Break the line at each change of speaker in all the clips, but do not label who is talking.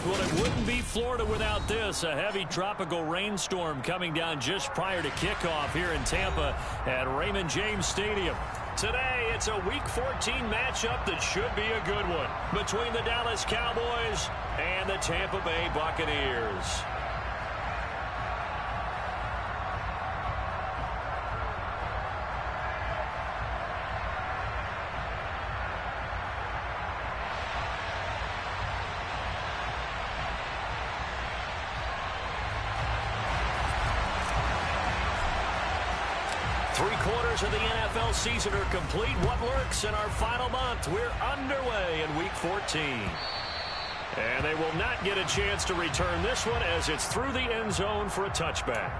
Well, it wouldn't be Florida without this. A heavy tropical rainstorm coming down just prior to kickoff here in Tampa at Raymond James Stadium. Today, it's a Week 14 matchup that should be a good one between the Dallas Cowboys and the Tampa Bay Buccaneers. Three-quarters of the NFL season are complete. What lurks in our final month? We're underway in Week 14. And they will not get a chance to return this one as it's through the end zone for a touchback.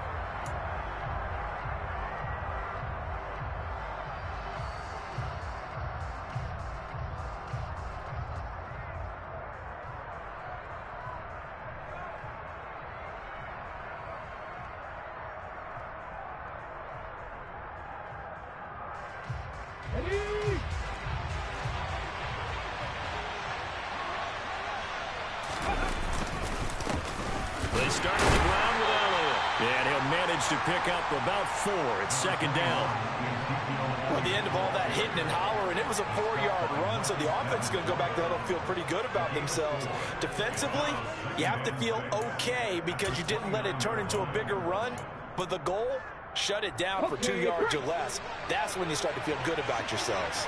They start on the ground with Elliott. And he'll manage to pick up about 4. It's second down.
Well, at the end of all that hitting and hollering, it was a 4-yard run, so the offense is going to go back to huddle and feel pretty good about themselves. Defensively, you have to feel okay because you didn't let it turn into a bigger run, but the goal, shut it down for 2 yards or less. That's when you start to feel good about yourselves.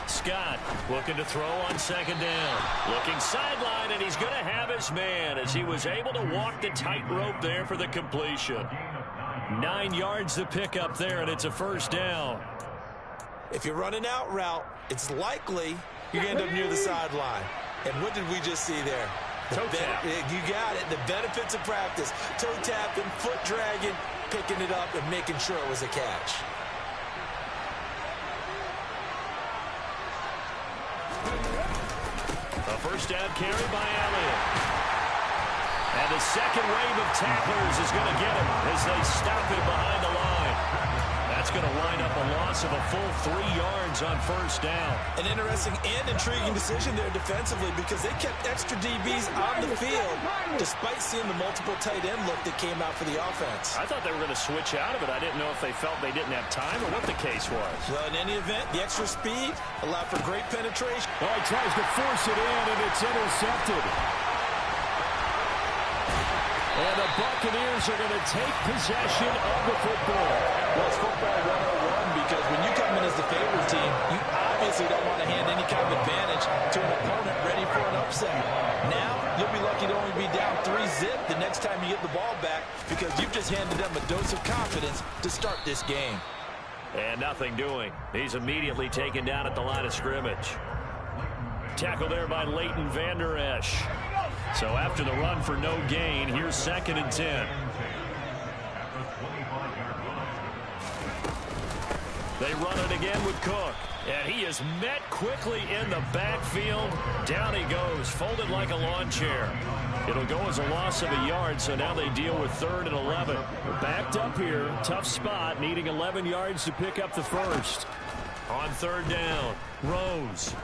Scott looking to throw on second down. Looking sideline, and he's going to have his man as he was able to walk the tightrope there for the completion. 9 yards to pick up there, and it's a first down.
If you're running out route, it's likely you're going to end up near the sideline. And what did we just see there?
Toe tap.
You got it. The benefits of practice. Toe tapping, foot dragging, picking it up, and making sure it was a catch.
A first down carry by Elliott. And the second wave of tacklers is going to get him as they stop him behind the line. That's going to wind up a loss of a full 3 yards on first down.
An interesting and intriguing decision there defensively because they kept extra DBs on the field despite seeing the multiple tight end look that came out for the offense.
I thought they were going to switch out of it. I didn't know if they felt they didn't have time or what the case was.
Well, in any event, the extra speed allowed for great penetration.
Oh, he tries to force it in, and it's intercepted. And the Buccaneers are going to take possession of the football.
Well, it's football 101 because when you come in as the favorite team, you obviously don't want to hand any kind of advantage to an opponent ready for an upset. Now, you'll be lucky to only be down 3-zip the next time you get the ball back because you've just handed them a dose of confidence to start this game.
And nothing doing. He's immediately taken down at the line of scrimmage. Tackle there by Leighton Vander Esch. So after the run for no gain, here's 2nd and 10. They run it again with Cook. And he is met quickly in the backfield. Down he goes, folded like a lawn chair. It'll go as a loss of a yard, so now they deal with 3rd and 11. We're backed up here, tough spot, needing 11 yards to pick up the first. On 3rd down, Rose.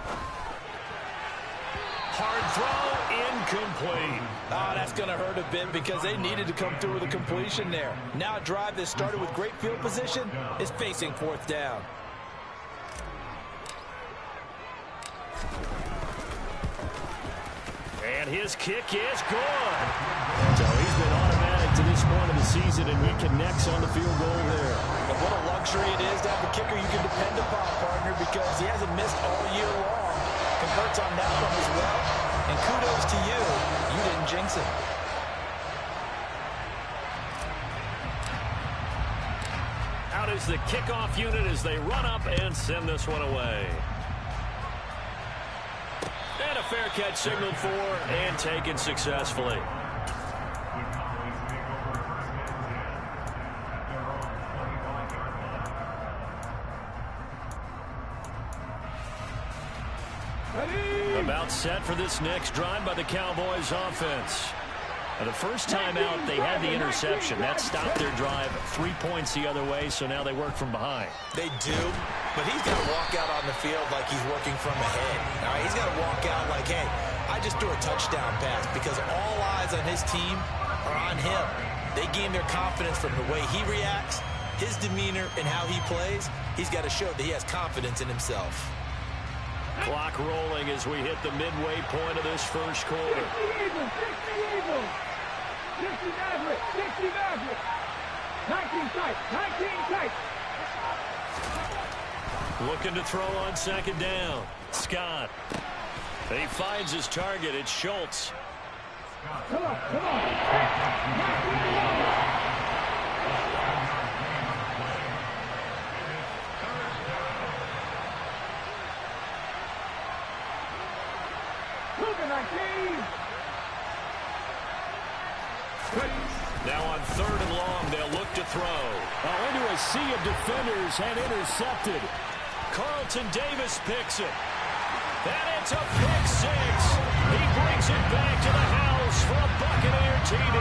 Hard throw, incomplete.
Oh, that's going to hurt a bit because they needed to come through with a completion there. Now a drive that started with great field position is facing 4th down.
And his kick is good. So he's been automatic to this point of the season, and he connects on the field goal there.
But what a luxury it is to have a kicker you can depend upon, partner, because he hasn't missed all year long. Converts on that one as well. And kudos to you. You didn't jinx it.
Out is the kickoff unit as they run up and send this one away. And a fair catch signaled for and taken successfully. About set for this next drive by the Cowboys offense. The first time out, they had the interception. That stopped their drive 3 points the other way, so now they work from behind.
They do, but he's got to walk out on the field like he's working from ahead. All right, he's got to walk out like, hey, I just threw a touchdown pass, because all eyes on his team are on him. They gain their confidence from the way he reacts, his demeanor, and how he plays. He's got to show that he has confidence in himself.
Clock rolling as we hit the midway point of this first quarter.
60 Maverick, 60 Maverick. 19 tight, 19 tight.
Looking to throw on second down. Scott. He finds his target. It's Schultz.
Come on, come on.
Now on third and long, they'll look to throw.
Into a sea of defenders and intercepted.
Carlton Davis picks it. And it's a pick six. He brings it back to the house for a Buccaneer TD.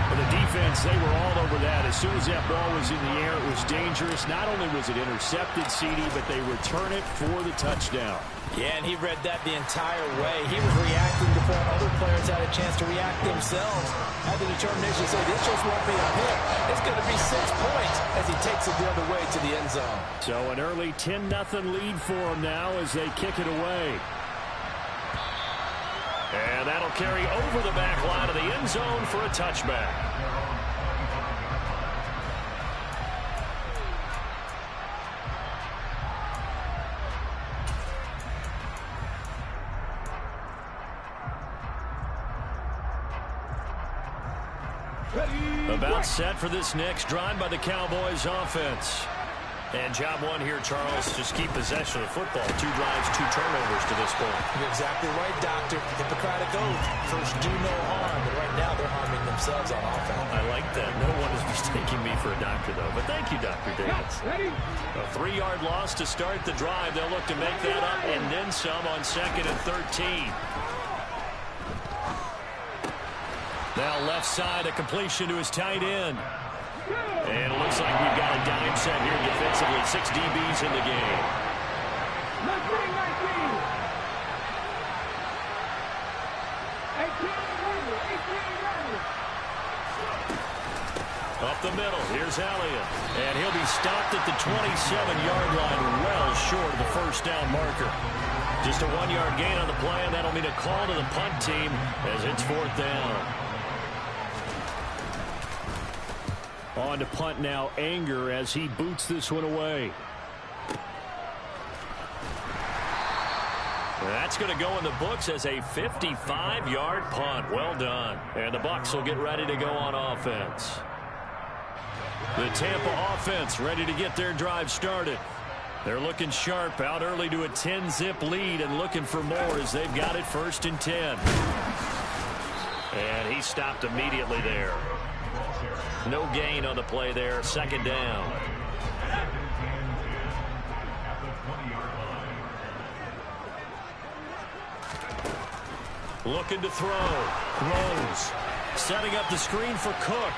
For the defense, they were all over that. As soon as that ball was in the air, it was dangerous. Not only was it intercepted, CD, but they return it for the touchdown.
Yeah, and he read that the entire way. He was reacting before other players had a chance to react themselves. Had the determination to say, this just won't be a pick. It's going to be 6 points as he takes it the other way to the end zone.
So an early 10-0 lead for them now as they kick it away.
And that'll carry over the back line of the end zone for a touchback. About set for this next drive by the Cowboys offense. And job one here, Charles, just keep possession of the football. 2 drives, 2 turnovers to this point.
You're exactly right, Doctor. Hippocratic oath. First, do no harm. But right now, they're harming themselves on offense.
I like that. No one is mistaking me for a doctor, though. But thank you, Dr. Davis. A 3-yard loss to start the drive. They'll look to make that up and then some on second and 13. Now left side, a completion to his tight end. And it looks like we've got a dime set here defensively. 6 DBs in the game.
19, 18.
Up the middle, here's Elliott. And he'll be stopped at the 27-yard line, well short of the first down marker. Just a 1-yard gain on the play, and that'll mean a call to the punt team as it's 4th down.
On to punt now, Anger, as he boots this one away.
That's going to go in the books as a 55-yard punt. Well done. And the Bucs will get ready to go on offense. The Tampa offense ready to get their drive started. They're looking sharp, out early to a 10-zip lead and looking for more as they've got it 1st and 10. And he stopped immediately there. No gain on the play there. 2nd down. Looking to throw. Throws. Setting up the screen for Cook.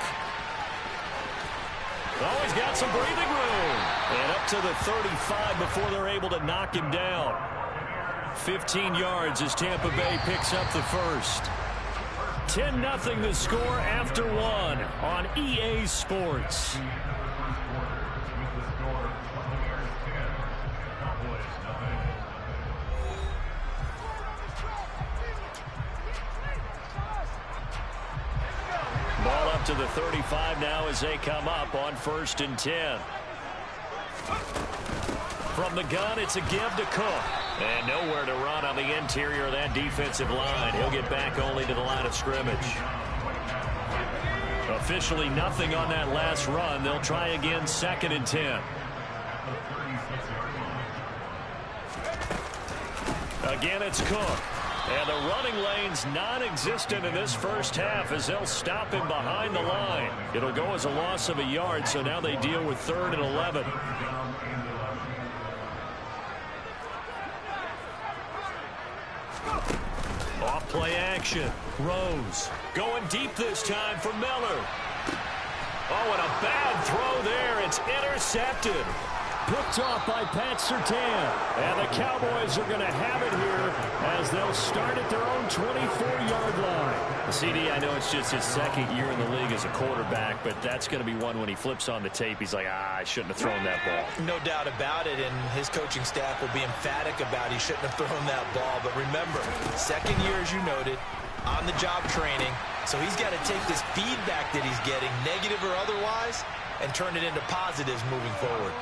Oh, he's got some breathing room. And up to the 35 before they're able to knock him down. 15 yards as Tampa Bay picks up the first. 10-0 the score after 1 on EA Sports. Ball up to the 35 now as they come up on 1st and 10. From the gun, it's a give to Cook. And nowhere to run on the interior of that defensive line. He'll get back only to the line of scrimmage. Officially nothing on that last run. They'll try again 2nd and 10. Again, it's Cook. And the running lane's non-existent in this first half as they'll stop him behind the line. It'll go as a loss of a yard, so now they deal with 3rd and 11. Off Play action. Rose going deep this time for Miller. Oh, and a bad throw there. It's intercepted. Picked off by Pat Surtain. And the Cowboys are going to have it here as they'll start at their own 24-yard line. CD, I know it's just his second year in the league as a quarterback, but that's going to be one when he flips on the tape. He's like, I shouldn't have thrown that ball.
No doubt about it, and his coaching staff will be emphatic about he shouldn't have thrown that ball. But remember, second year, as you noted, on-the-job training. So he's got to take this feedback that he's getting, negative or otherwise, and turn it into positives moving forward.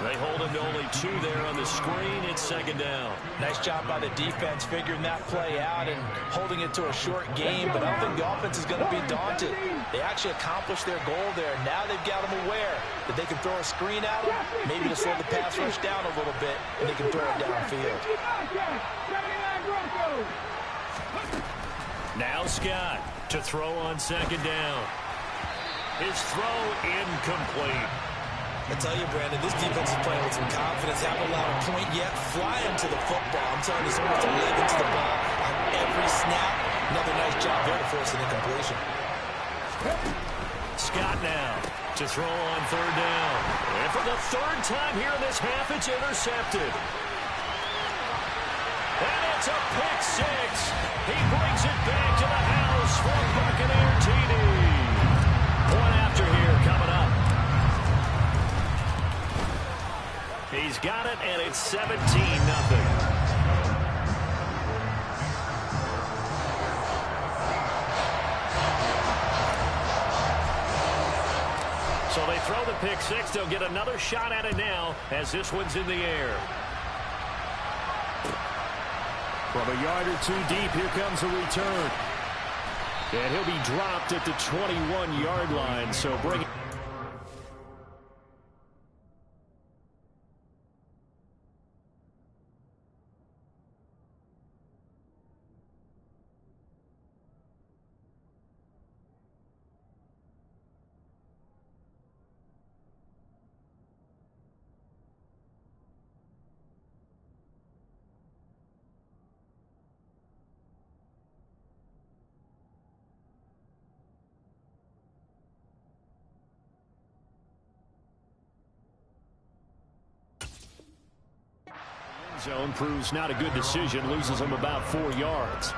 They hold him to only 2 there on the screen. It's second down.
Nice job by the defense figuring that play out and holding it to a short game, but I don't think the offense is going to be daunted. They actually accomplished their goal there. Now they've got them aware that they can throw a screen at them, maybe to slow the pass rush down a little bit, and they can throw it downfield.
Now Scott to throw on second down. His throw incomplete.
I tell you, Brandon, this defense is playing with some confidence. Haven't allowed a point yet. Flying to the football. I'm telling you, it's almost 11 to the ball on every snap. Another nice job there to force an incompletion.
Scott now to throw on third down. And for the third time here in this half, it's intercepted. And it's a pick six. He brings it back to the house for Buccaneer TD. Point after here coming up. He's got it, and it's 17-0. So they throw the pick six. They'll get another shot at it now as this one's in the air. From a yard or 2 deep, here comes a return. And he'll be dropped at the 21-yard line. So bring it. Zone proves not a good decision, loses him about 4 yards.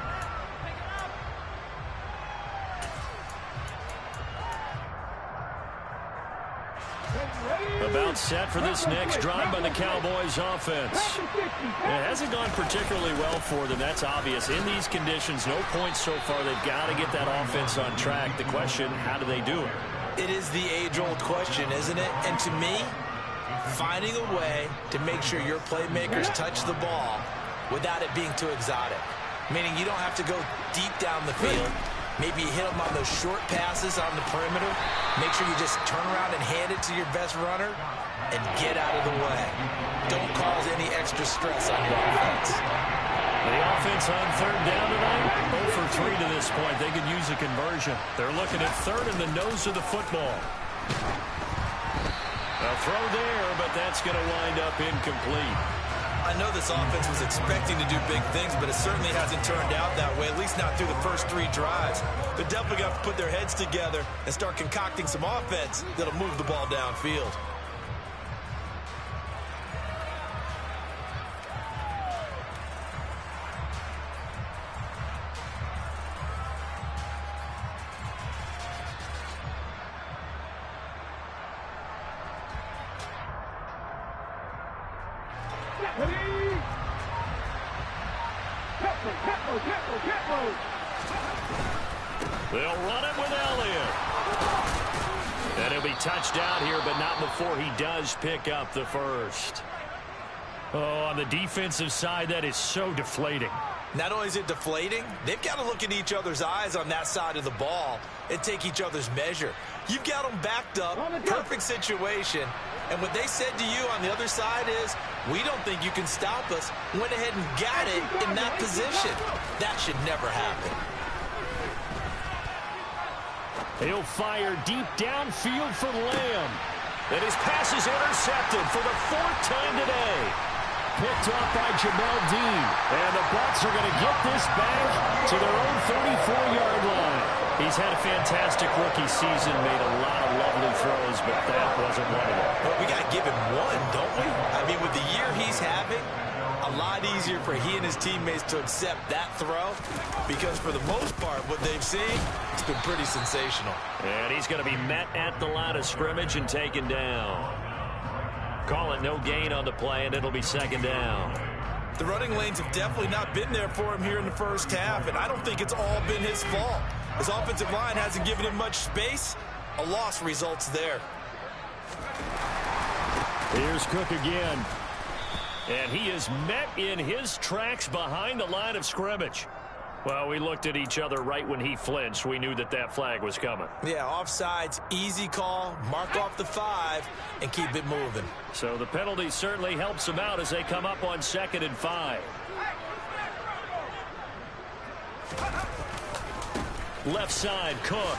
About set for this next drive by the Cowboys offense. It hasn't gone particularly well for them, that's obvious. In these conditions, no points so far. They've got to get that offense on track. The question, how do they do it?
It is the age-old question, isn't it? And to me, finding a way to make sure your playmakers touch the ball without it being too exotic. Meaning you don't have to go deep down the field. Maybe you hit them on those short passes on the perimeter. Make sure you just turn around and hand it to your best runner and get out of the way. Don't cause any extra stress on your offense.
The offense on third down tonight, 0 for 3 to this point. They could use a conversion. They're looking at third in the nose of the football. A throw there, but that's going to wind up incomplete.
I know this offense was expecting to do big things, but it certainly hasn't turned out that way, at least not through the first 3 drives. They're definitely going to have to put their heads together and start concocting some offense that'll move the ball downfield.
They'll run it with Elliott. And he'll be touchdown here, but not before he does pick up the first. Oh, on the defensive side, that is so deflating.
Not only is it deflating, they've got to look in each other's eyes on that side of the ball and take each other's measure. You've got them backed up, perfect situation, and what they said to you on the other side is, we don't think you can stop us. Went ahead and got it in that position. That should never happen.
He'll fire deep downfield for Lamb. And his pass is intercepted for the 4th time today.
picked off by Jamel Dean. And the Bucs are going to get this back to their own 34-yard line.
He's had a fantastic rookie season, made a lot of lovely throws, but that wasn't one of them.
But we got to give him one, don't we? I mean, with the year he's having, a lot easier for he and his teammates to accept that throw, because for the most part, what they've seen, it's been pretty sensational.
And he's going to be met at the line of scrimmage and taken down. Call it no gain on the play, and it'll be second down.
The running lanes have definitely not been there for him here in the first half, and I don't think it's all been his fault. His offensive line hasn't given him much space. A loss results there.
Here's Cook again.
And he is met in his tracks behind the line of scrimmage. Well, we looked at each other right when he flinched. We knew that that flag was coming.
Yeah, offsides, easy call, mark off the 5, and keep it moving.
So the penalty certainly helps him out as they come up on 2nd and 5. Left side, Cook.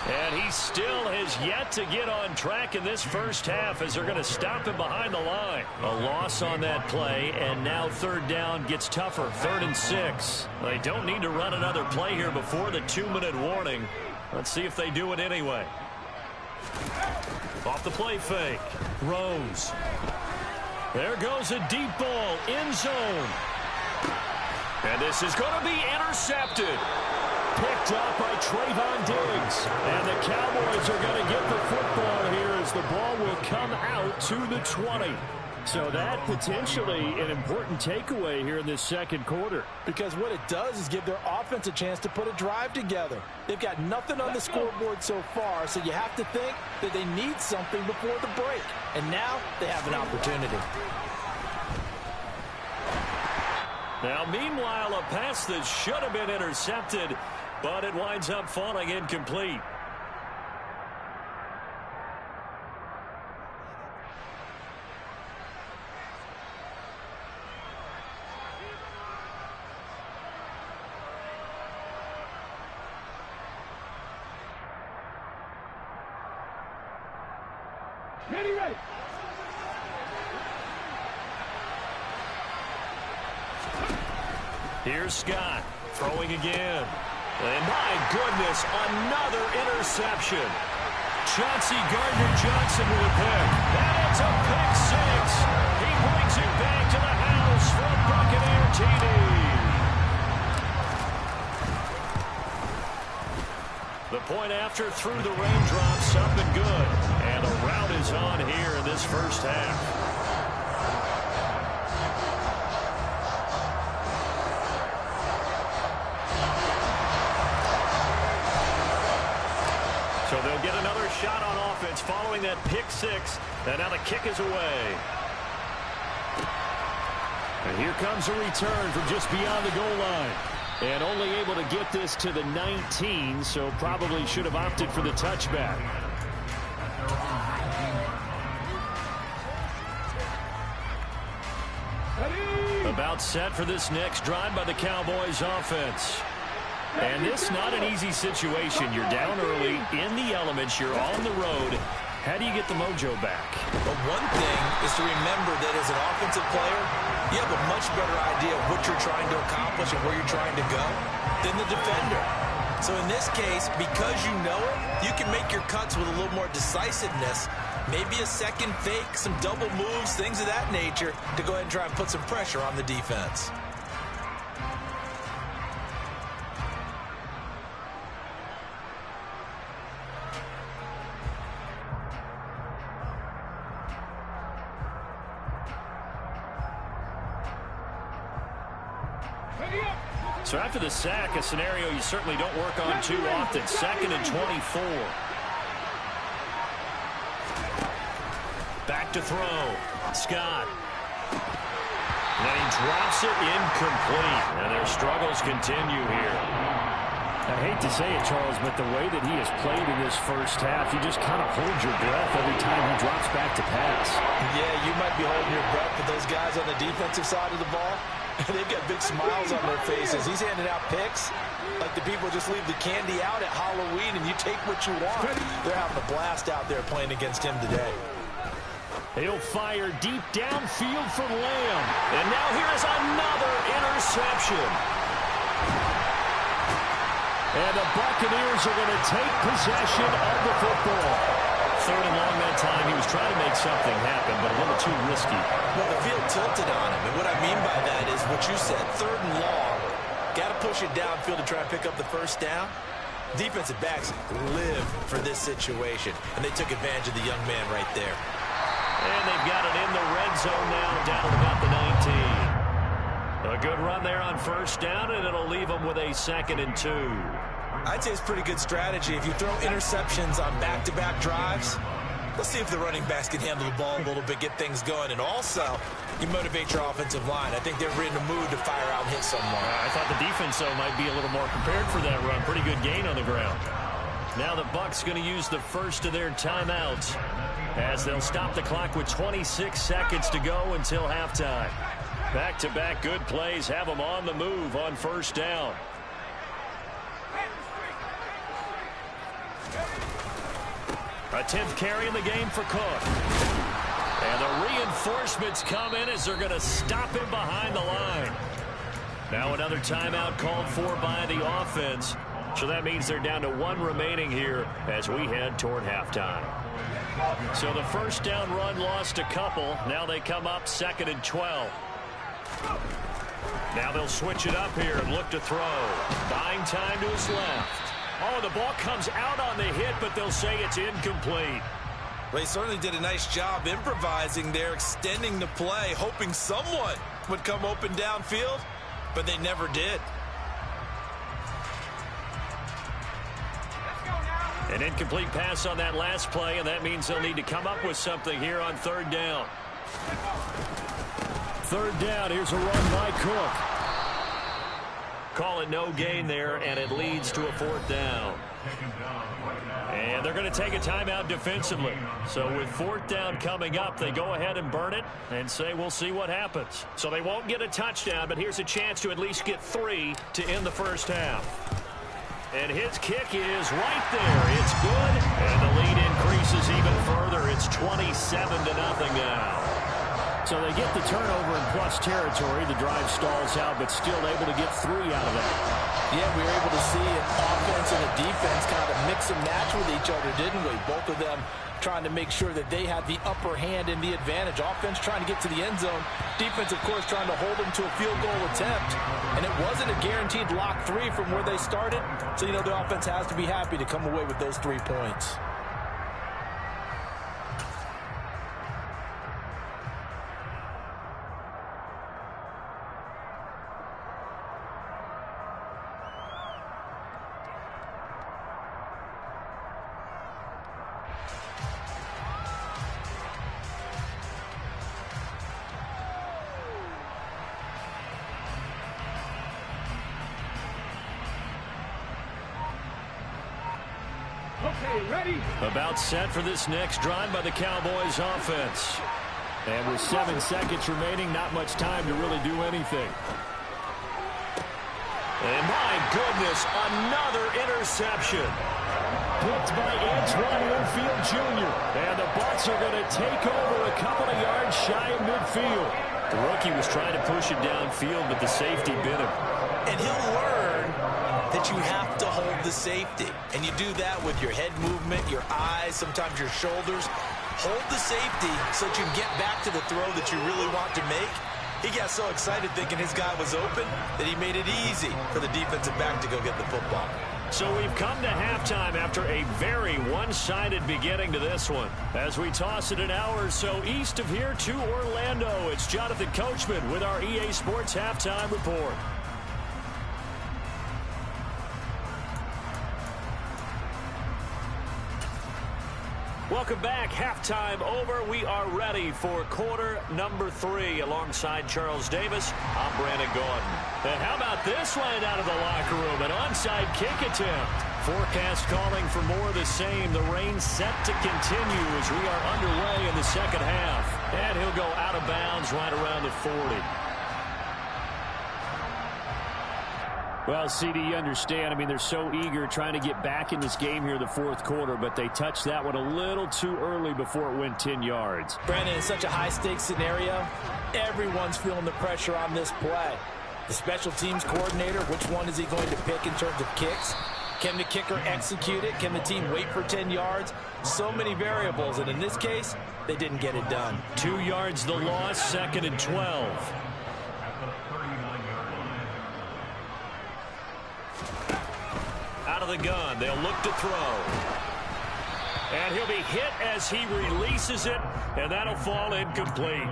And he still has yet to get on track in this first half as they're going to stop him behind the line. A loss on that play, and now 3rd down gets tougher. 3rd and 6. They don't need to run another play here before the 2-minute warning. Let's see if they do it anyway. Off the play fake. Rose. There goes a deep ball. End zone. And this is going to be intercepted. Picked off by Trayvon Diggs. And the Cowboys are going to get the football here as the ball will come out to the 20. So that potentially an important takeaway here in this second quarter.
Because what it does is give their offense a chance to put a drive together. They've got nothing on the scoreboard so far, so you have to think that they need something before the break. And now they have an opportunity.
Now, meanwhile, a pass that should have been intercepted, but it winds up falling incomplete.
Ready.
Here's Scott throwing again. And my goodness, another interception. Chauncey Gardner-Johnson with a pick. And it's a pick 6. He brings it back to the house for a Buccaneer TD. The point after through the raindrops, up and good. And a rout is on here in this first half. So they'll get another shot on offense following that pick 6. And now the kick is away.
And here comes a return from just beyond the goal line. And only able to get this to the 19, so probably should have opted for the touchback.
About set for this next drive by the Cowboys offense. And this not an easy situation. You're down early, in the elements, you're on the road. How do you get the mojo back?
But one thing is to remember that as an offensive player, you have a much better idea of what you're trying to accomplish and where you're trying to go than the defender. So in this case, because you know it, you can make your cuts with a little more decisiveness. Maybe a second fake, some double moves, things of that nature to go ahead and try and put some pressure on the defense.
So after the sack, a scenario you certainly don't work on too often. 2nd and 24. Back to throw. Scott. And he drops it incomplete. And their struggles continue here.
I hate to say it, Charles, but the way that he has played in this first half, you just kind of hold your breath every time he drops back to pass.
Yeah, you might be holding your breath, but those guys on the defensive side of the ball, they've got big smiles on their faces. He's handing out picks like the people just leave the candy out at Halloween and you take what you want. They're having a blast out there playing against him today.
He'll fire deep downfield for Lamb. And now here's another interception. And the Buccaneers are going to take possession of the football. Third and long that time. He was trying to make something happen, but a little too risky.
Well, the field tilted on him. And what I mean by that is what you said, third and long. Got to push it downfield to try and pick up the first down. Defensive backs live for this situation, and they took advantage of the young man right there.
And they've got it in the red zone now, down at about the 19. A good run there on first down, and it'll leave them with a 2nd and 2.
I'd say it's pretty good strategy. If you throw interceptions on back-to-back drives, let's see if the running backs can handle the ball a little bit, get things going, and also you motivate your offensive line. I think they're in the mood to fire out and hit someone.
I thought the defense, though, might be a little more prepared for that run. Pretty good gain on the ground. Now the Bucs going to use the first of their timeouts as they'll stop the clock with 26 seconds to go until halftime. Back-to-back good plays have them on the move on first down. A 10th carry in the game for Cook. And the reinforcements come in as they're going to stop him behind the line. Now another timeout called for by the offense. So that means they're down to 1 remaining here as we head toward halftime. So the first down run lost a couple. Now they come up 2nd and 12. Now they'll switch it up here and look to throw. Buying time to his left. Oh, the ball comes out on the hit, but they'll say it's incomplete.
Well, he certainly did a nice job improvising there, extending the play, hoping someone would come open downfield, but they never did.
An incomplete pass on that last play, and that means they'll need to come up with something here on 3rd down. 3rd down, here's a run by Cook. Call it no gain there, and it leads to a 4th down. And they're going to take a timeout defensively. So with 4th down coming up, they go ahead and burn it and say we'll see what happens. So they won't get a touchdown, but here's a chance to at least get 3 to end the first half. And his kick is right there. It's good, and the lead increases even further. It's 27-0 now. So they get the turnover in plus territory. The drive stalls out, but still able to get 3 out of that.
Yeah, we were able to see an offense and a defense kind of mix and match with each other, didn't we? Both of them trying to make sure that they had the upper hand and the advantage. Offense trying to get to the end zone. Defense, of course, trying to hold them to a field goal attempt. And it wasn't a guaranteed lock 3 from where they started. So, you know, the offense has to be happy to come away with those 3 points.
Okay, ready?
About set for this next drive by the Cowboys offense. And with 7 seconds remaining, not much time to really do anything. And my goodness, another interception. Picked by Antoine Winfield Jr. And the Bucs are going to take over a couple of yards shy of midfield. The rookie was trying to push it downfield, but the safety bit him.
And he'll learn that you have to hold the safety. And you do that with your head movement, your eyes, sometimes your shoulders. Hold the safety so that you can get back to the throw that you really want to make. He got so excited thinking his guy was open that he made it easy for the defensive back to go get the football.
So we've come to halftime after a very one-sided beginning to this one. As we toss it an hour or so east of here to Orlando, it's Jonathan Coachman with our EA Sports Halftime Report. Welcome back. Halftime over. We are ready for quarter number 3 alongside Charles Davis. I'm Brandon Gordon. And how about this line out of the locker room? An onside kick attempt. Forecast calling for more of the same. The rain set to continue as we are underway in the second half. And he'll go out of bounds right around the 40.
Well, CD, you understand. I mean, they're so eager trying to get back in this game here in the fourth quarter, but they touched that one a little too early before it went 10 yards.
Brandon, it's such a high-stakes scenario. Everyone's feeling the pressure on this play. The special teams coordinator, which one is he going to pick in terms of kicks? Can the kicker execute it? Can the team wait for 10 yards? So many variables, and in this case, they didn't get it done.
2 yards the loss, 2nd and 12. Out of the gun, they'll look to throw. And he'll be hit as he releases it, and that'll fall incomplete.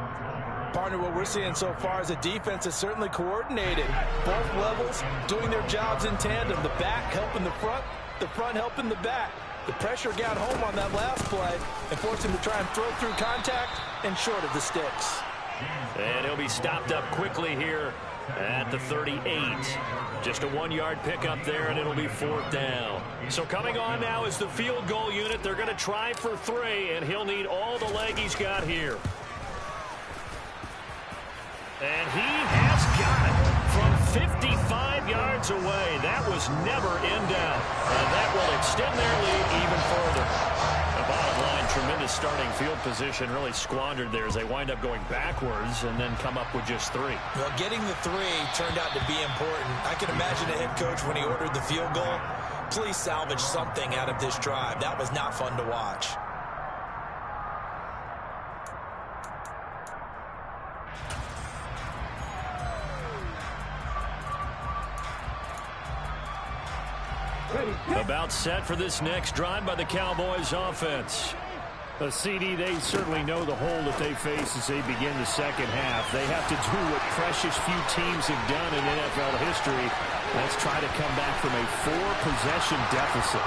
Partner, what we're seeing so far is the defense is certainly coordinated. Both levels doing their jobs in tandem. The back helping the front helping the back. The pressure got home on that last play and forced him to try and throw through contact and short of the sticks.
And he'll be stopped up quickly here at the 38. Just a 1-yard pickup there, and it'll be 4th down. So coming on now is the field goal unit. They're going to try for 3, and he'll need all the leg he's got here. And he has got it from 55 yards away. That was never in doubt. And that will extend their lead even further. The bottom line, tremendous starting field position, really squandered there as they wind up going backwards and then come up with just 3.
Well, getting the 3 turned out to be important. I can imagine the head coach when he ordered the field goal. Please salvage something out of this drive. That was not fun to watch.
About set for this next drive by the Cowboys offense.
The CD, they certainly know the hole that they face as they begin the second half. They have to do what precious few teams have done in NFL history. Let's try to come back from a 4-possession deficit.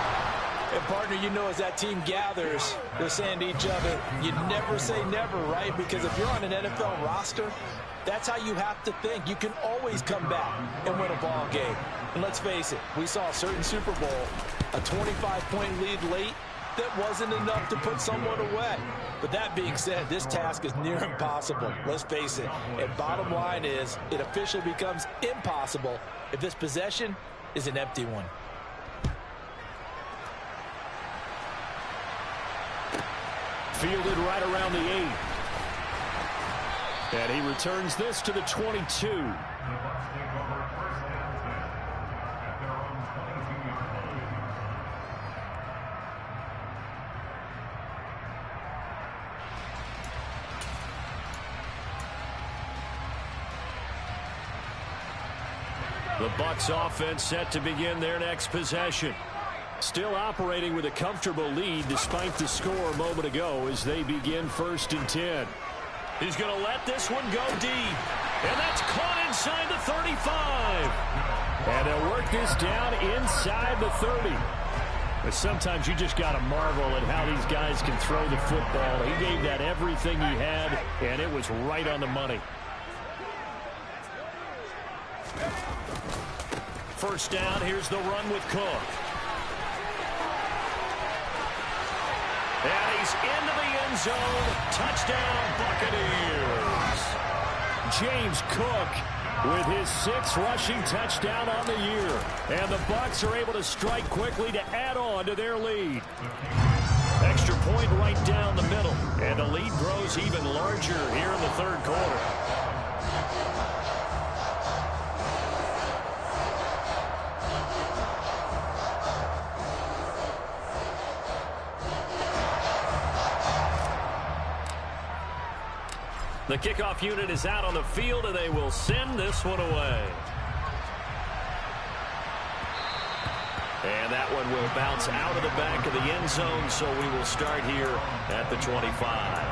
And partner, you know, as that team gathers, they're saying to each other, you never say never, right? Because if you're on an NFL roster, that's how you have to think. You can always come back and win a ball game. And let's face it, we saw a certain Super Bowl, a 25-point lead late, that wasn't enough to put someone away. But that being said, this task is near impossible. Let's face it. And bottom line is, it officially becomes impossible if this possession is an empty one.
Fielded right around the 8. And he returns this to the 22.
The Bucs offense set to begin their next possession. Still operating with a comfortable lead despite the score a moment ago as they begin 1st and 10. He's going to let this one go deep. And that's caught inside the 35.
And they'll work this down inside the 30. But sometimes you just got to marvel at how these guys can throw the football. He gave that everything he had, and it was right on the money.
1st down, here's the run with Cook. And he's into the end zone. Touchdown, Buccaneers.
James Cook with his 6th rushing touchdown on the year. And the Bucs are able to strike quickly to add on to their lead.
Extra point right down the middle. And the lead grows even larger here in the 3rd quarter. The kickoff unit is out on the field, and they will send this one away. And that one will bounce out of the back of the end zone, so we will start here at the 25.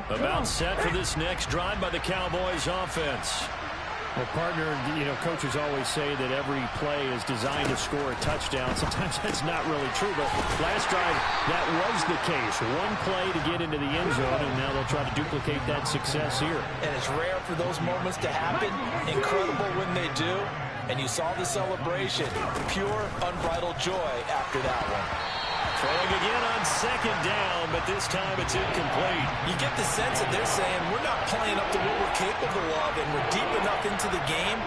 About set for this next drive by the Cowboys offense.
Well, partner, you know, coaches always say that every play is designed to score a touchdown. Sometimes that's not really true, but last drive, that was the case. One play to get into the end zone, and now they'll try to duplicate that success here.
And it's rare for those moments to happen. Incredible when they do. And you saw the celebration. Pure, unbridled joy after that one.
Throwing again on second down, but this time it's incomplete.
You get the sense that they're saying we're not playing up to what we're capable of, and we're deep enough into the game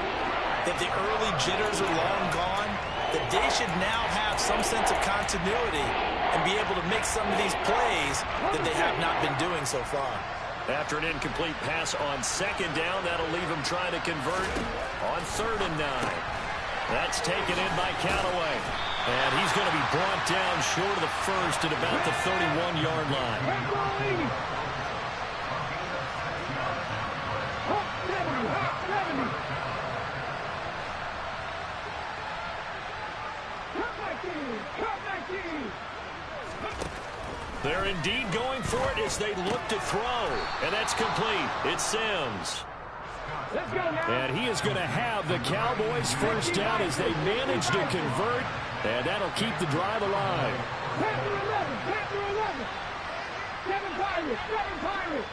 that the early jitters are long gone, that they should now have some sense of continuity and be able to make some of these plays that they have not been doing so far.
After an incomplete pass on second down, that'll leave him trying to convert on 3rd and 9. That's taken in by Callaway. And he's going to be brought down short of the first at about the 31-yard line. They're indeed going for it as they look to throw. And that's complete. It's Sims. And he is going to have the Cowboys first down as they manage to convert. And that'll keep the drive alive.
Panther 11, Panther 11. 7 Pirates, 7 Pirates.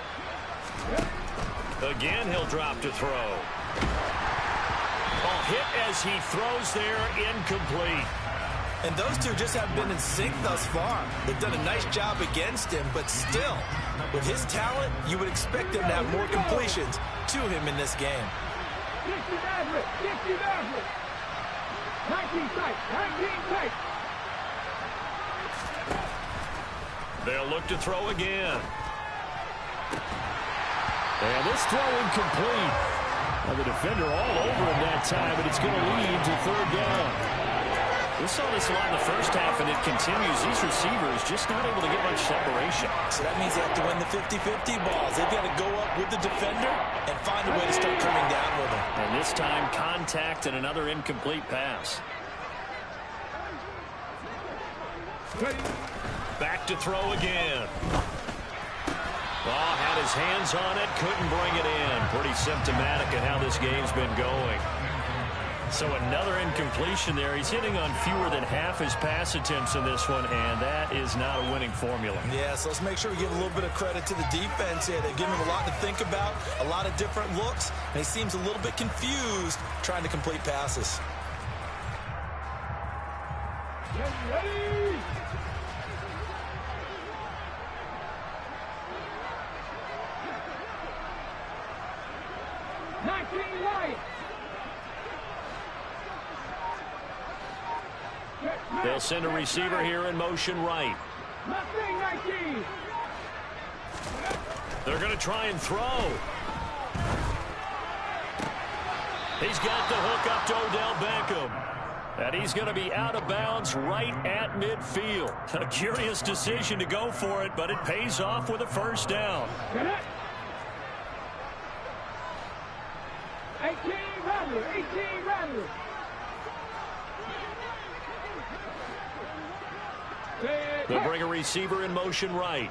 Again, he'll drop to throw. A hit as he throws there, incomplete.
And those two just haven't been in sync thus far. They've done a nice job against him, but still, with his talent, you would expect them to have more completions to him in this game.
60 Maverick, 60 Maverick. 19 tight, 19 tight.
They'll look to throw again. And this throw incomplete. Well, the defender all over him that time, but it's going to lead to 3rd down. We saw this a lot in the first half, and it continues. These receivers just not able to get much separation.
So that means they have to win the 50-50 balls. They've got to go up with the defender and find a way to start coming down with him.
And this time, contact and another incomplete pass. Back to throw again. Oh, had his hands on it, couldn't bring it in. Pretty symptomatic of how this game's been going. So another incompletion there. He's hitting on fewer than half his pass attempts in this one, and that is not a winning formula.
Yeah, so let's make sure we give a little bit of credit to the defense here. They've given him a lot to think about, a lot of different looks, and he seems a little bit confused trying to complete passes.
Get ready.
They'll send a receiver here in motion right. They're going to try and throw. He's got the hook up to Odell Beckham. And he's going to be out of bounds right at midfield. A curious decision to go for it, but it pays off with a first down.
18 Rattler.
They'll bring a receiver in motion right.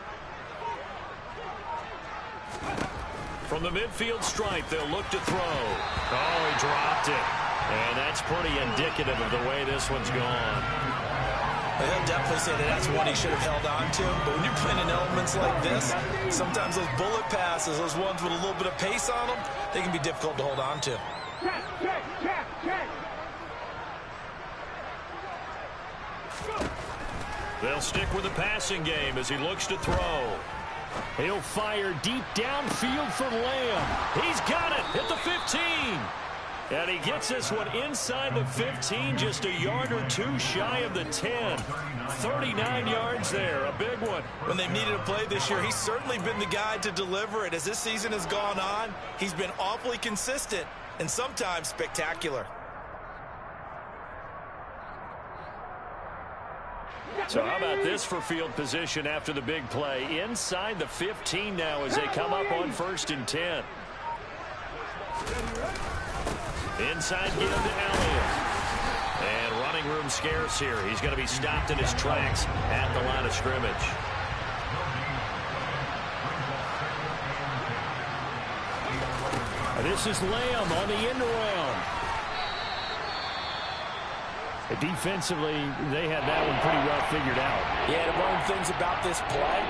From the midfield stripe, they'll look to throw. Oh, he dropped it. And that's pretty indicative of the way this one's gone.
He'll definitely say that that's one he should have held on to. But when you're playing in elements like this, sometimes those bullet passes, those ones with a little bit of pace on them, they can be difficult to hold on to.
Check.
They'll stick with the passing game as he looks to throw. He'll fire deep downfield for Lamb. He's got it at the 15. And he gets this one inside the 15, just a yard or two shy of the 10. 39 yards there, a big one.
When they've needed a play this year, he's certainly been the guy to deliver it. As this season has gone on, he's been awfully consistent and sometimes spectacular.
So how about this for field position after the big play? Inside the 15 now as they come up on 1st and 10. Inside give to Elliott. And running room scarce here. He's going to be stopped in his tracks at the line of scrimmage. This is Lamb on the end around. Defensively, they had that one pretty well figured out.
Yeah, and one of the things about this play,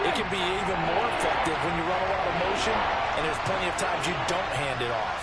it can be even more effective when you run a lot of motion, and there's plenty of times you don't hand it off.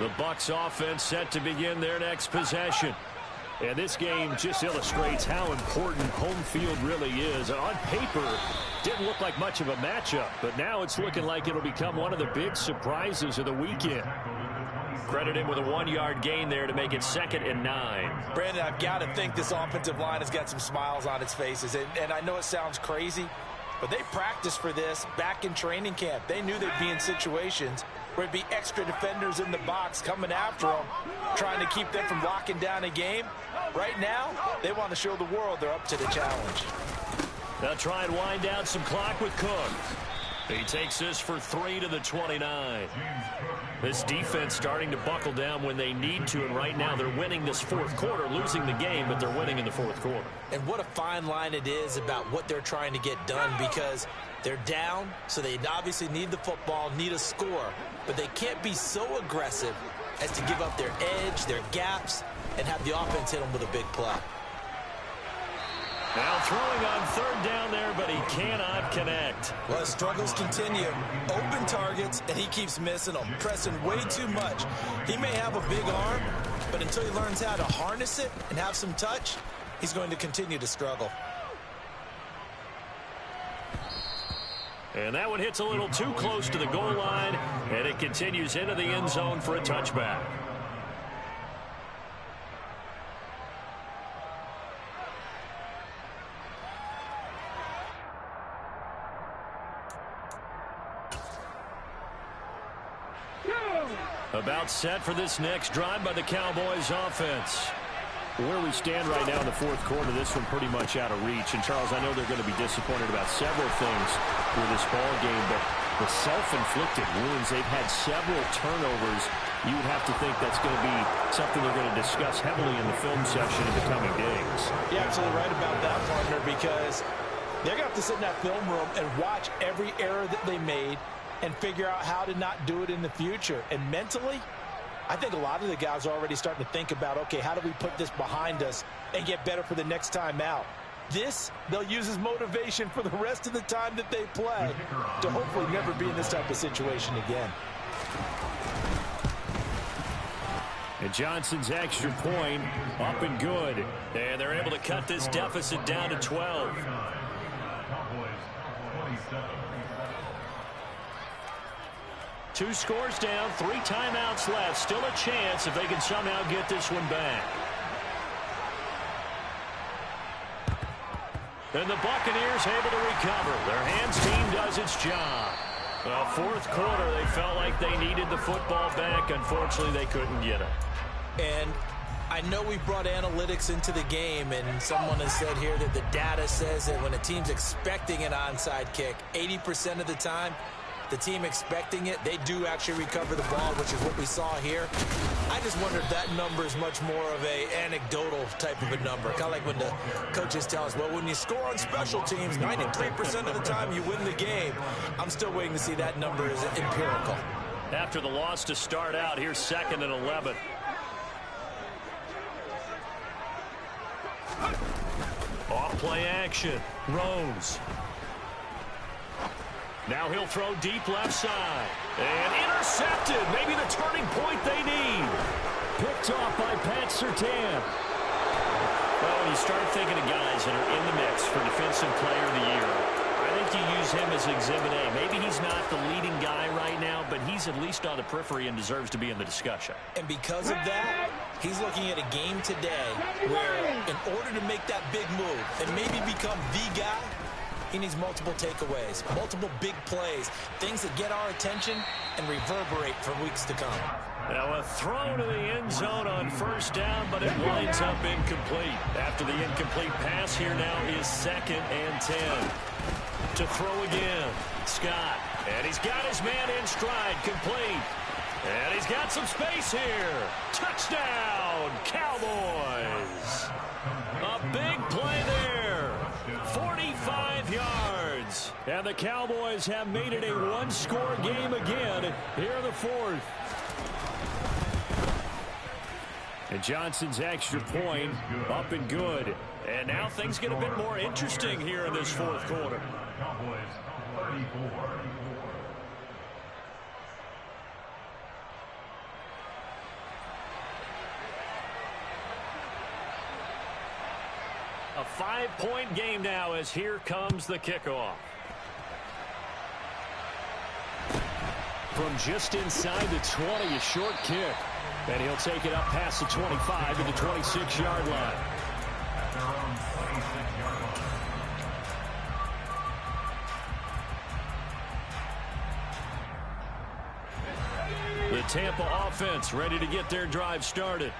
The Bucs offense set to begin their next possession. And this game just illustrates how important home field really is. And on paper, didn't look like much of a matchup, but now it's looking like it'll become one of the big surprises of the weekend. Credit him with a 1-yard gain there to make it 2nd and 9.
Brandon, I've got to think this offensive line has got some smiles on its faces. And I know it sounds crazy, but they practiced for this back in training camp. They knew they'd be in situations where it'd be extra defenders in the box coming after them, trying to keep them from locking down a game. Right now, they want to show the world they're up to the challenge.
They'll try and wind down some clock with Cook. He takes this for 3 to the 29. This defense starting to buckle down when they need to, and right now they're winning this fourth quarter, losing the game, but they're winning in the fourth quarter.
And what a fine line it is about what they're trying to get done, because they're down, so they obviously need the football, need a score, but they can't be so aggressive as to give up their edge, their gaps, and have the offense hit them with a big play.
Now throwing on 3rd down there, but he cannot connect.
Well, his struggles continue. Open targets, and he keeps missing them, pressing way too much. He may have a big arm, but until he learns how to harness it and have some touch, he's going to continue to struggle.
And that one hits a little too close to the goal line, and it continues into the end zone for a touchback. About set for this next drive by the Cowboys offense.
Where we stand right now in the fourth quarter, this one pretty much out of reach. And, Charles, I know they're going to be disappointed about several things with this ball game, but the self-inflicted wounds, they've had several turnovers. You would have to think that's going to be something they're going to discuss heavily in the film session in the coming days.
You're absolutely right about that, partner, because they're going to have to sit in that film room and watch every error that they made and figure out how to not do it in the future. And mentally, I think a lot of the guys are already starting to think about, okay, how do we put this behind us and get better for the next time out? This, they'll use as motivation for the rest of the time that they play to hopefully never be in this type of situation again.
And Johnson's extra point up and good.
And they're able to cut this deficit down to 12. 2 scores down, 3 timeouts left. Still a chance if they can somehow get this one back. And the Buccaneers able to recover. Their hands team does its job. Well, fourth quarter, they felt like they needed the football back. Unfortunately, they couldn't get it.
And I know we brought analytics into the game, and someone has said here that the data says that when a team's expecting an onside kick, 80% of the time, the team expecting it, they do actually recover the ball, which is what we saw here. I just wonder if that number is much more of a anecdotal type of a number. Kind of like when the coaches tell us, well, when you score on special teams, 93% of the time you win the game. I'm still waiting to see that number is empirical.
After the loss to start out, here's 2nd and 11. Off play action. Rose. Now he'll throw deep left side. And intercepted. Maybe the turning point they need.
Picked off by Pat Surtain.
Well, when you start thinking of guys that are in the mix for Defensive Player of the Year, I think you use him as Exhibit A. Maybe he's not the leading guy right now, but he's at least on the periphery and deserves to be in the discussion.
And because of that, he's looking at a game today where in order to make that big move and maybe become the guy, he needs multiple takeaways, multiple big plays, things that get our attention and reverberate for weeks to come.
Now a throw to the end zone on 1st down, but it winds up incomplete. After the incomplete pass, here now is 2nd and 10. To throw again, Scott. And he's got his man in stride, complete. And he's got some space here. Touchdown, Cowboys. A big play there. 45 yards. And the Cowboys have made it a 1-score game again here in the 4th.
And Johnson's extra point up and good.
And now things get a bit more interesting here in this 4th quarter.
Cowboys 34.
A 5-point game now as here comes the kickoff. From just inside the 20, a short kick. And he'll take it up past the 25 to the 26-yard line. The Tampa offense ready to get their drive started.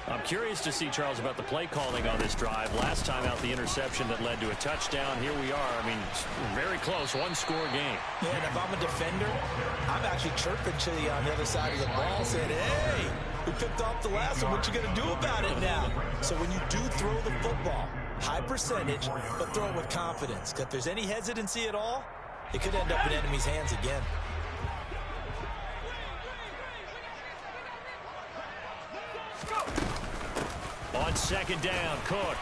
I'm curious to see, Charles, about the play calling on this drive. Last time out, the interception that led to a touchdown. Here we are. I mean, very close, one-score game.
Yeah, and if I'm a defender, I'm actually chirping to you on the other side of the ball, saying, hey, we picked off the last one. What you going to do about it now? So when you do throw the football, high percentage, but throw it with confidence. If there's any hesitancy at all, it could end up in enemy's hands again.
On second down, Cook.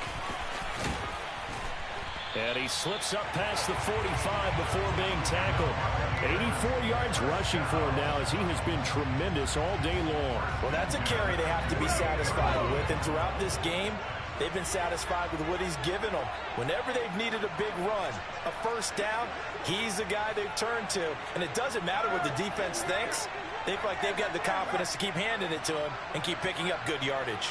And he slips up past the 45 before being tackled. 84 yards rushing for him now as he has been tremendous all day long.
Well, that's a carry they have to be satisfied with. And throughout this game, they've been satisfied with what he's given them. Whenever they've needed a big run, a first down, he's the guy they've turned to. And it doesn't matter what the defense thinks. They feel like they've got the confidence to keep handing it to him and keep picking up good yardage.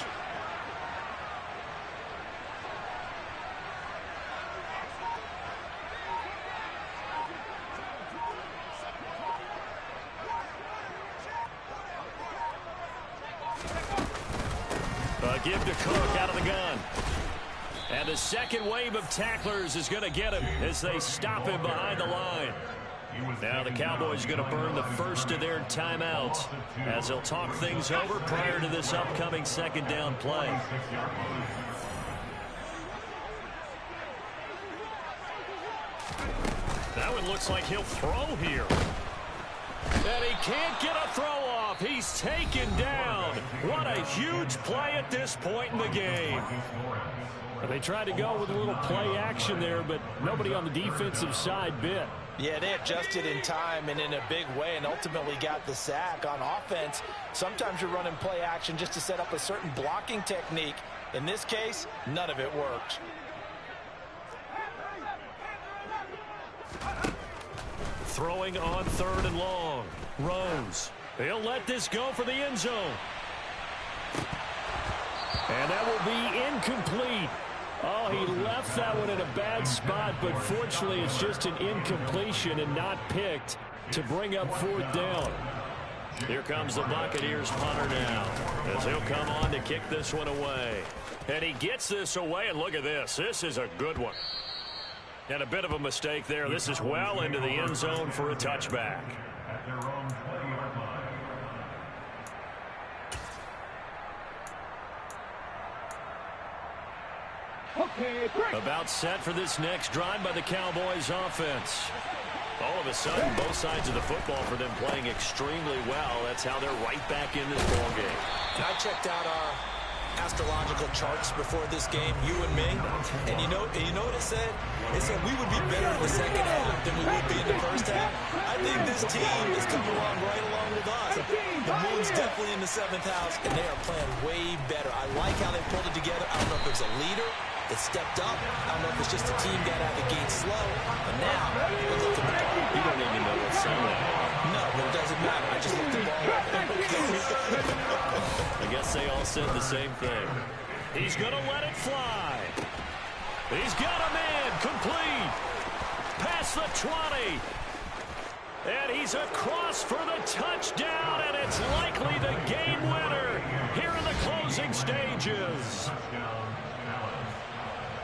Give to Cook out of the gun. And the second wave of tacklers is going to get him as they stop him behind the line. Now the Cowboys are going to burn the first of their timeouts as they'll talk things over prior to this upcoming second down play. That one looks like he'll throw here. And he can't get a throw off. He's taken down. What a huge play at this point in the game. They tried to go with a little play action there, but nobody on the defensive side bit.
Yeah, they adjusted in time and in a big way and ultimately got the sack. On offense, sometimes you're running play action just to set up a certain blocking technique. In this case, none of it worked.
Throwing on third and long. Rose. He'll let this go for the end zone. And that will be incomplete. Oh, he left that one in a bad spot, but fortunately it's just an incompletion and not picked to bring up fourth down. Here comes the Buccaneers punter now as he'll come on to kick this one away. And he gets this away, and look at this. This is a good one. And a bit of a mistake there. This is well into the end zone for a touchback.
At their own 20-yard line.
Okay, break.
About set for this next drive by the Cowboys offense. All of a sudden, both sides of the football for them playing extremely well. That's how they're right back in this ball game.
And I checked out our astrological charts before this game, you and me, and you know what it said? It said we would be better in the second half than we would be in the first half. I think this team is coming along right along with us. The moon's definitely in the seventh house, and they are playing way better. I like how they pulled it together. I don't know if there's a leader that stepped up. I don't know if it's just the team got out of the gate slow, but now they're looking the part.
You don't even know what's saying.
No, but it doesn't matter. I just looked the ball up.
I guess they all said the same thing. He's going to let it fly. He's got a man complete. Past the 20. And he's across for the touchdown, and it's likely the game winner here in the closing stages.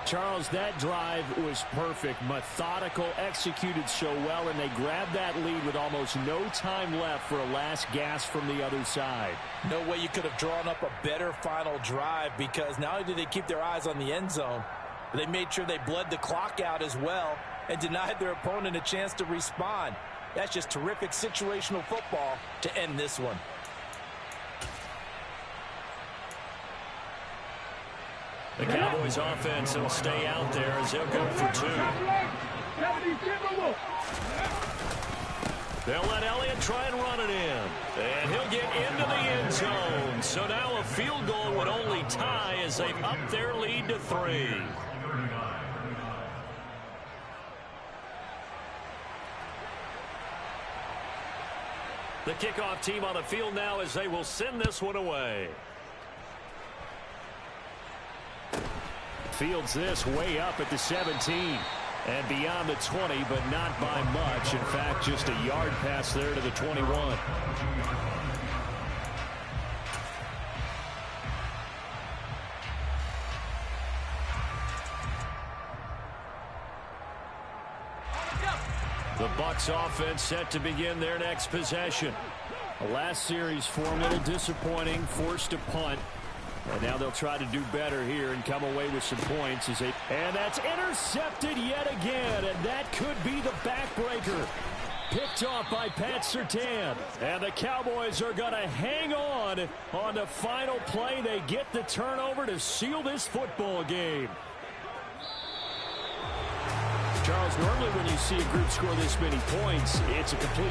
Charles, that drive was perfect, methodical, executed so well, and they grabbed that lead with almost no time left for a last gasp from the other side.
No way you could have drawn up a better final drive, because not only did they keep their eyes on the end zone, but they made sure they bled the clock out as well and denied their opponent a chance to respond. That's just terrific situational football to end this one.
The Cowboys offense will stay out there as they'll go for two. They'll let Elliott try and run it in. And he'll get into the end zone. So now a field goal would only tie as they've upped their lead to 3.
39.
The kickoff team on the field now as they will send this one away. Fields this way up at the 17 and beyond the 20, but not by much. In fact, just a yard pass there to the 21. The Bucs offense set to begin their next possession. The last series form a little disappointing, forced to punt. And now they'll try to do better here and come away with some points. And that's intercepted yet again, and that could be the backbreaker. Picked off by Pat Surtain. And the Cowboys are going to hang on the final play. They get the turnover to seal this football game. Charles, normally when you see a group score this many points, it's a complete